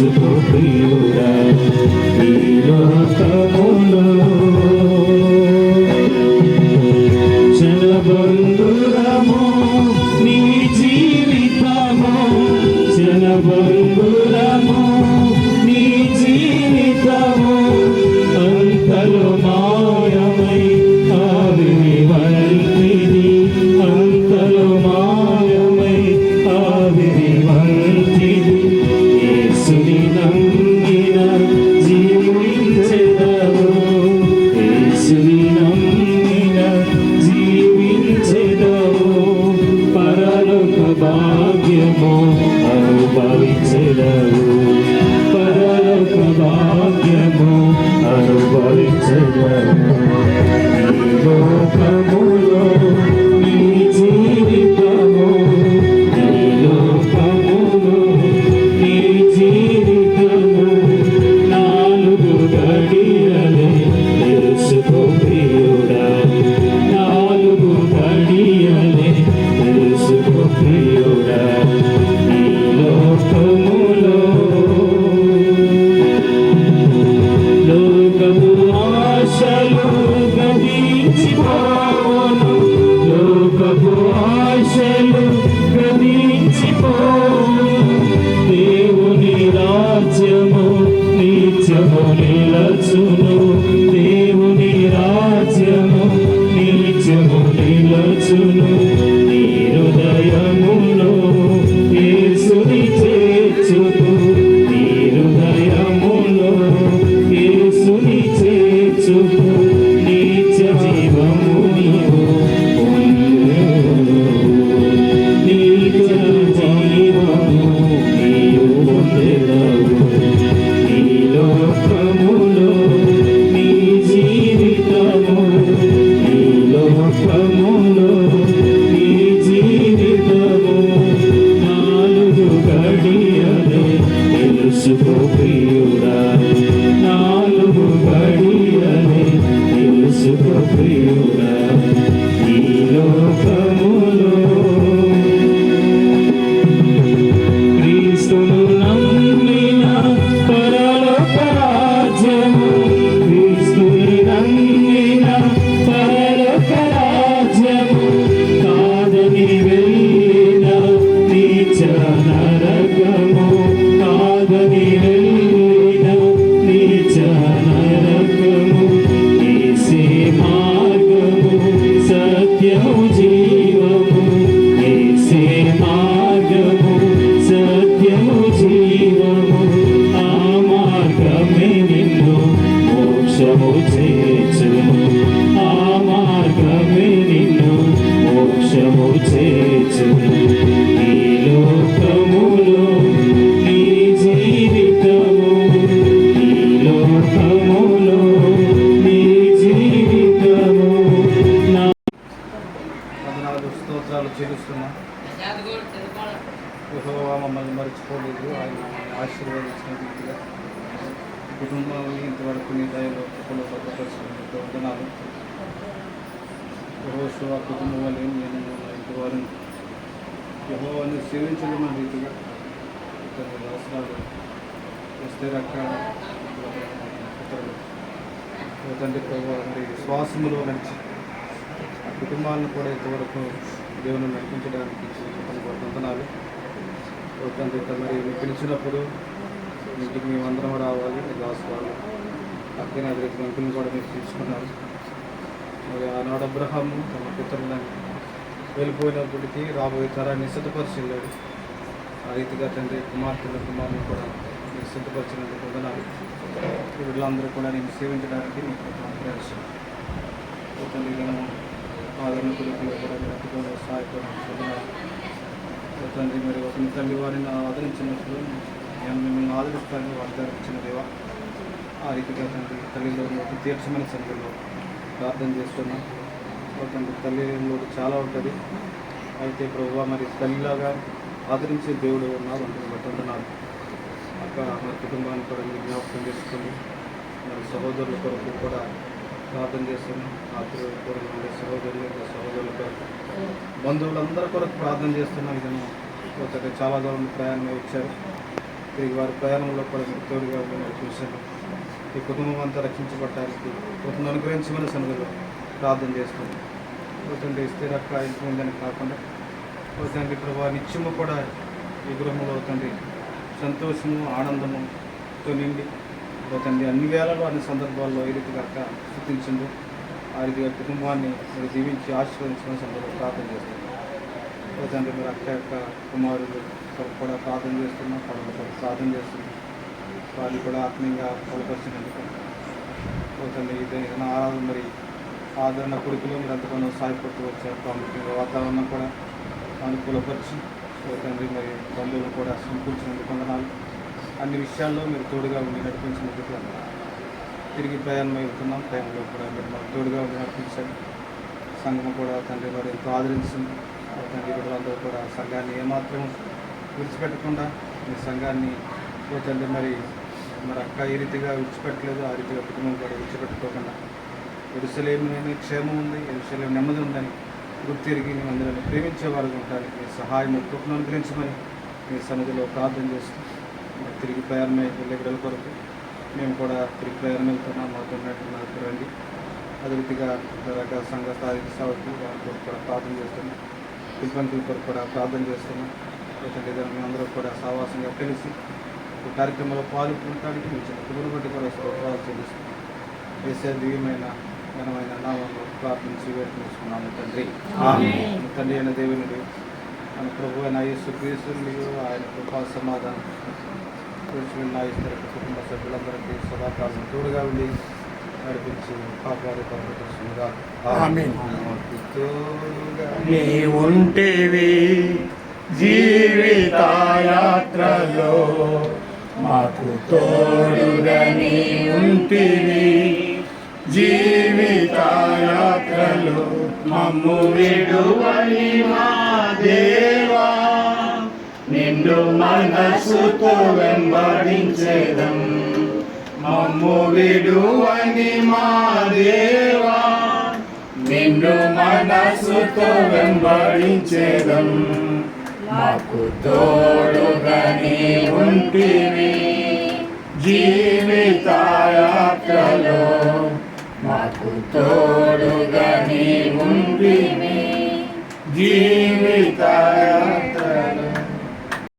యేసుకు ప్రియుడా ఈ లోకములో జనబంధురము నీ జీవితము జనబంధురము నీ జీవితము అంతలో మాయమై ఆవిరి వంటిది అంతలో మాయమై ఆవిరి వంటిది యేసుని నమ్మిన జీవించెదవు యేసుని నమ్మిన జీవించెదవు పరలోక భాగ్యము అనుభవించెదవు పరలోక భాగ్యము అనుభవించెదవు ఈ లోకములో నీ జీవితము ఈ లోకములో నీ జీవితము నాలుగు గడియలే తెలుసుకో ప్రియుడా నాలుగు గడియలే తెలుసుకో ప్రియుడా ఈ లోకములో లోకము ఆశలు గతించిపోవును లోకపు ఆశలు గతించిపోవును దేవుని రాజ్యము నిత్యము నిలచును దేవుని రాజ్యము నిత్యము నిలచును నీ హృదయములో యేసుని చేర్చును నీ హృదయములో యేసుని చేర్చును నిత్య జీవము నీవు నిత్య జీవము నీవు పొందెదవు ఈ లోకములో నీ జీవితము ఈ లోకములో నీ జీవితము నాలుగు గడియలే తెలుసుకో ప్రియుడా నాలుగు గడియలే తెలుసుకో ప్రియుడా ఈ లోకములో క్రీస్తును నమ్మిన పరలోక రాజ్యము క్రీస్తుని నమ్మిన పరలోక రాజ్యము కాదని వెళ్ళిన నీచ నరకము కాదని వెళ్ళిన నీచ నరకము యేసే మార్గము సత్యము జీవము యేసే మార్గము సత్యము జీవము ఆ మార్గమే నిన్ను మోక్షము చేర్చును ఆ మార్గమే నిన్ను మోక్షము చేర్చును ఈ లోకములో నీ జీవితము ఈ లోకములో నీ జీవితము నా వందనాలు స్తోత్రాలు చెల్లిస్తున్నాం. యెహోవా మమ్మల్ని మర్చిపోలేదు, ఆయన ఆశీర్వదించిన రీతిగా కుటుంబాన్ని ఇంతవరకు నీ దయలో కృపలో భద్రపరిచినందుకు వందనాలు. యెహోషువ కుటుంబం వల్ల నేను ఇంతవారు యెహోవాను సేవించడం రీతిగా ఇతని అవసరాలు వస్తే రకాల తండ్రి ప్రభు మరి శ్వాసములో నడిచి ఆ కుటుంబాలను కూడా ఇంతవరకు దేవుని నడిపించడానికి వందనాలు. తండ్రి మరి మీరు పిలిచినప్పుడు ఇంటికి మేమందరం రావాలి దాసుకోవాలి అక్కనే అదే అంకుల్ని కూడా మీరు తీసుకున్నారు. మరి ఆనాడు అబ్రహాము తన పుత్రులను వెళ్ళిపోయినప్పటికీ రాబోయే తరాన్ని సిద్ధపరిచిల్లాడు. ఆ రీతిగా తండ్రి కుమార్తెను కూడా మీరు సిద్ధపరిచినందుకు వందనాలు. వీళ్ళందరూ కూడా నేను సేవించడానికి మీకు ప్రయాసం తండ్రి నేను ఆదరణ కొడుకులు కూడా మీరు అట్టుగా సహాయపడాలి. తండ్రి మరి ఒక తల్లి వారిని ఆదరించినప్పుడు నేను మిమ్మల్ని ఆదరిస్తానని వాగ్దానం దేవా. ఆ రీతిగా తండ్రి తల్లిలో తీర్చమని సంఖ్యలో ప్రార్థన చేస్తున్నాం. తండ్రి తల్లిలో చాలా ఉంటుంది, అయితే ప్రభువా మరి తల్లిలాగా ఆదరించే దేవుడు ఉన్నాడు అంటే బట్టున్నారు. అక్కడ మరి కుటుంబాన్ని కూడా మీరు జ్ఞాపకం చేసుకొని మరి సహోదరుల కొరకు కూడా ప్రార్థన చేస్తున్నాం. ఆత్మీయపూర్వకంగా ఉండే సహోదరుల కొరకు బంధువులందరి కొరకు ప్రార్థన చేస్తున్నాం. ఇదను చాలా దూరం ప్రయాణం వచ్చారు. తిరిగి వారి ప్రయాణంలో కూడా మీరు తోడుగా ఉండి నడిపించండి. ఈ కుటుంబం అంతా రక్షించబడటానికి కృపను అనుగ్రహించమని సన్నిధిలో ప్రార్థన చేస్తుంది. తండ్రి స్థిరక్క ఇంటిందని కాకుండా తండ్రి ప్రభా నిత్యము కూడా ఈ గృహంలో తండ్రి సంతోషము ఆనందముతో నిండి తండ్రి అన్ని వేళలో అన్ని సందర్భాల్లో ఈ రీతిగా స్థుతించండి. ఆ రీతిగా కుటుంబాన్ని మీరు దీవించి ఆశీర్వదించమని సందర్భంలో ప్రార్థన చేస్తుంది. తండ్రి మీరు అక్క యొక్క కుమారులు కూడా ప్రార్థన చేస్తున్నాం, వాళ్ళ ప్రార్థన చేస్తున్నాం. వాళ్ళు కూడా ఆత్మీయంగా బలపరిచినందుకు తండ్రి ఇదైనా ఆరాధన మరి ఆదరణ కొడుకులు మీరు ఎంతగానో సహాయపడుతూ వచ్చారు. ప్రాముఖ్యంగా వాతావరణం కూడా అనుకూలపరిచి తండ్రి మరి బంధువులు కూడా సమకూర్చినందుకు వందనాలు. అన్ని విషయాల్లో మీరు తోడుగా ఉండి నడిపించినందుకు తిరిగి ప్రయాణం వెళ్తున్నాం. టైంలో కూడా మీరు మాకు తోడుగా ఉండి నడిపించండి. సంఘం కూడా తండ్రి మరి ఎంతో ఆదరించింది. తండ్రి బిడ్డలందరూ కూడా సంఘాన్ని ఏమాత్రం విడిచిపెట్టకుండా మీ సంఘాన్ని తండ్రి మరి అక్క ఈ రీతిగా విడిచిపెట్టలేదు, ఆ రీతిగా కుటుంబం కూడా విడిచిపెట్టుకోకుండా యెరూషలేములోనే క్షేమం ఉంది, యెరూషలేము నెమ్మది ఉందని గుర్తిరిగి మీ అందరిని ప్రేమించేవారు ఉంటానికి మీ సహాయం కృపను అనుగ్రహించమని మీ సన్నిధిలో ప్రార్థన చేస్తూ తిరిగి ప్రయాణమై వెళ్ళే బిడ్డల కొరకు మేము కూడా తిరిగి ప్రయాణం వెళ్తున్నాం. మాతో ఉన్నట్టు రండి. అదే రీతిగా రకరకాల సంఘ స్థాయి సభకు వారి కొరకు కూడా ప్రార్థన చేస్తున్నాం. పిల్పంతుల కొరకు కూడా ప్రార్థన చేస్తున్నాం. మేమందరూ కూడా సావాసంగా కలిసి ఈ కార్యక్రమంలో పాల్గొనడానికి మీ చిన్న కుటుంబ బట్టి కూడా స్తోత్రాలు చెల్లిస్తున్నాం. వేసే దివ్యమైన ఘనమైన నామంలో ప్రార్థించి వేడుకుంటున్నాము తండ్రి. తండ్రి అయిన దేవుని మన ప్రభు అయిన యేసుక్రీస్తునియు ఆయన కృపా సమాధానం నా ఇద్దరు కుటుంబ సభ్యులందరికీ సదాకాలం తోడుగా ఉండి నడిపించి కాపాడు పంపుతుండగా నీ ఉంటేవి జీవిత యాత్రలో మాకు తోడుగా నీ ఉంటివి. జీవిత యాత్రలో మమ్ము విడువని మా దేవా, నిన్ను మనసుతో వెంబడించేదం. మమ్ము విడువని మా దేవా, నిన్ను మనసుతో వెంబడించేదం. మాకు తోడుగా నీ ఉంటివి. జీవిత యాత్రలో మాకు తోడుగా నీ ఉంటివి. జీవిత